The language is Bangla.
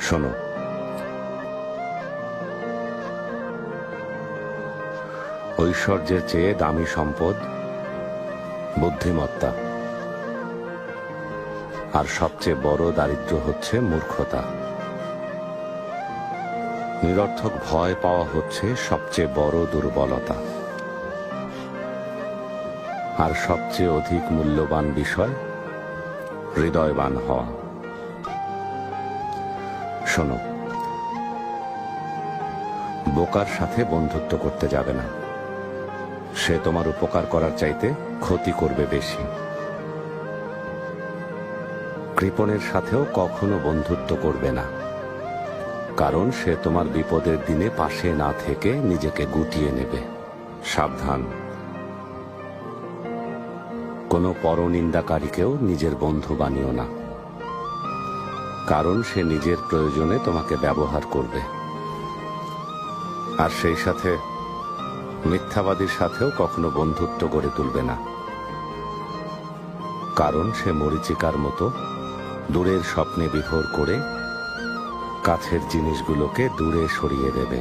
শোনো, ঐশ্বর্যের চেয়ে দামি সম্পদ বুদ্ধিমত্তা, আর সবচেয়ে বড় দারিদ্র্য হচ্ছে মূর্খতা। নিরর্থক ভয় পাওয়া হচ্ছে সবচেয়ে বড় দুর্বলতা, আর সবচেয়ে অধিক মূল্যবান বিষয় হৃদয়বান হওয়া। শোনো, বোকার সাথে বন্ধুত্ব করতে যাবে না, সে তোমার উপকার করার চাইতে ক্ষতি করবে বেশি। কৃপণের সাথেও কখনো বন্ধুত্ব করবে না, কারণ সে তোমার বিপদের দিনে পাশে না থেকে নিজেকে গুটিয়ে নেবে। সাবধান, কোনো পরনিন্দাকারীকেও নিজের বন্ধু বানিও না, কারণ সে নিজের প্রয়োজনে তোমাকে ব্যবহার করবে। আর সেই সাথে মিথ্যাবাদীর সাথেও কখনো বন্ধুত্ব গড়ে তুলবে না, কারণ সে মরীচিকার মতো দূরের স্বপ্নে বিভোর করে কাছের জিনিসগুলোকে দূরে সরিয়ে দেবে।